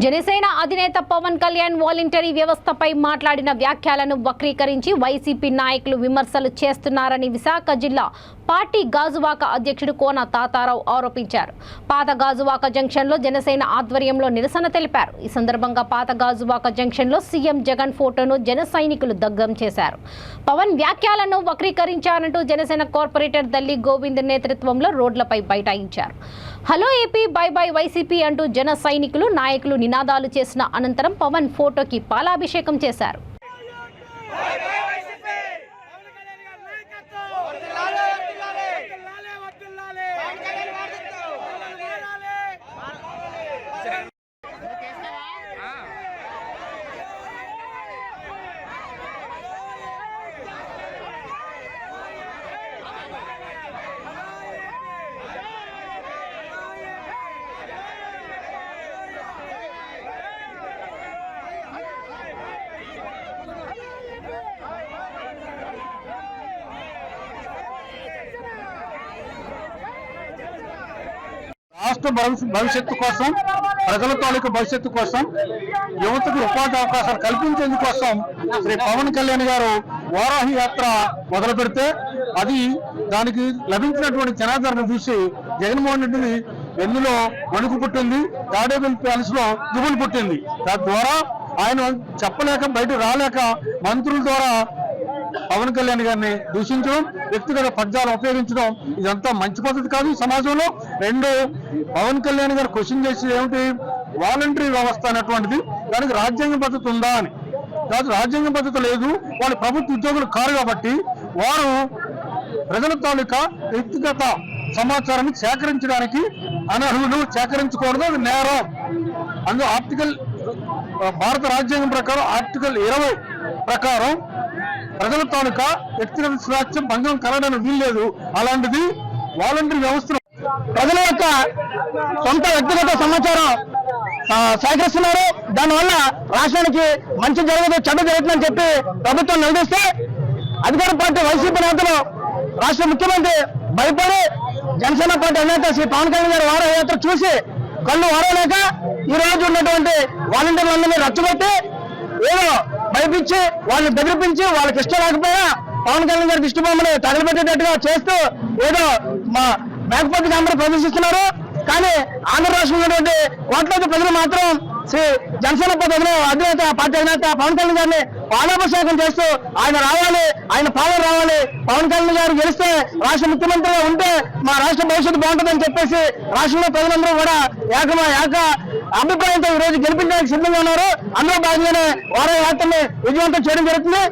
జనసేన అధినేత పవన్ కళ్యాణ్ వాలంటరీ వ్యవస్థపై మాట్లాడిన వ్యాఖ్యలను వక్రీకరించి వైసీపీ నాయకులు విమర్శలు చేస్తున్నారని విశాఖ జిల్లా పార్టీ గాజువాక అధ్యక్షుడు కోన తాతారావు ఆరోపించారు. పాత గాజువాక జంక్షన్లో జనసేన ఆధ్వర్యంలో నిరసన తెలిపారు. ఈ సందర్భంగా పాత గాజువాక జంక్షన్లో సీఎం జగన్ ఫోటోను జన సైనికులు దగ్ధం చేశారు. పవన్ వ్యాఖ్యలను వక్రీకరించారంటూ జనసేన కార్పొరేటర్ దల్లి గోవింద్ నేతృత్వంలో రోడ్లపై బైఠాయించారు. Hello AP bye bye YCP అంటూ జన సైనికులు నాయకులు నినాదాలు చేసిన అనంతరం పవన్ ఫోటోకి పాలాభిషేకం చేశారు. రాష్ట్ర భవిష్యత్తు కోసం, ప్రజల తాలూకు భవిష్యత్తు కోసం, యువతకు ఉపాధి అవకాశాలు కల్పించేందుకోసం శ్రీ పవన్ కళ్యాణ్ గారు వారాహి యాత్ర మొదలు పెడితే దానికి లభించినటువంటి జనాదరణ చూసి జగన్మోహన్ రెడ్డిని ఎన్నిలో వణుకు పుట్టింది, తాడేపల్లి ప్యాలెస్ లో దిగులు పుట్టింది. తద్వారా ఆయన చెప్పలేక బయట రాలేక మంత్రుల ద్వారా పవన్ కళ్యాణ్ గారిని దూషించడం, వ్యక్తిగత పద్యాలు ఉపయోగించడం ఇదంతా మంచి పద్ధతి కాదు. సమాజంలో రెండు, పవన్ కళ్యాణ్ గారు క్వశ్చన్ చేసి ఏమిటి, వాలంటరీ వ్యవస్థ అనేటువంటిది దానికి రాజ్యాంగ పద్ధతి ఉందా అని. కాదు, రాజ్యాంగ పద్ధతి లేదు. వాళ్ళు ప్రభుత్వ ఉద్యోగులు కారు కాబట్టి వారు ప్రజల తాలూకా వ్యక్తిగత సమాచారాన్ని సేకరించడానికి అనర్హులు, సేకరించకూడదు, అది నేరం. అందులో భారత రాజ్యాంగం ప్రకారం ఆర్టికల్ 20 ప్రకారం ప్రజల తాలూకా వ్యక్తిగత స్వేచ్ఛ భంగం కలగడానికి వీల్లేదు. అలాంటిది వాలంటరీ వ్యవస్థను ప్రజల యొక్క సొంత వ్యక్తిగత సమాచారం సేకరిస్తున్నారు. దానివల్ల రాష్ట్రానికి మంచి జరగదు, చెడ్డ జరుగుతుందని చెప్పి ప్రభుత్వం నిలదీస్తే అధికార పార్టీ వైసీపీ నేతలు, రాష్ట్ర ముఖ్యమంత్రి భయపడి జనసేన పార్టీ అధినేత శ్రీ పవన్ కళ్యాణ్ గారి వారాహి యాత్ర చూసి కళ్ళు వారలేక ఈ రోజు ఉన్నటువంటి వాలంటీర్లందరినీ రచ్చగొట్టి ఏదో భయపించి వాళ్ళని బెదిరిపించి వాళ్ళకి ఇష్టం లేకపోయినా పవన్ కళ్యాణ్ గారికి ఇష్టబొమ్మని తగలబెట్టేటట్టుగా చేస్తూ ఏదో మా మేకపోతే అందరూ ప్రదర్శిస్తున్నారు. కానీ ఆంధ్ర రాష్ట్రంలో ఉన్నటువంటి కోట్లాది ప్రజలు మాత్రం శ్రీ జనసేన అధినేత పార్టీ అధినేత పవన్ కళ్యాణ్ గారిని పాలాభిషేకం చేస్తూ ఆయన రావాలి, ఆయన పాలన రావాలి, పవన్ కళ్యాణ్ గారు గెలిస్తే రాష్ట్ర ముఖ్యమంత్రిగా ఉంటే మా రాష్ట్ర భవిష్యత్తు బాగుంటుందని చెప్పేసి రాష్ట్రంలో ప్రజలందరూ కూడా ఏక అభిప్రాయంతో ఈ రోజు గెలిపించడానికి సిద్ధంగా ఉన్నారు. అందులో భాగంగానే వారాహి యాత్రని విజయవంతం చేయడం జరుగుతుంది.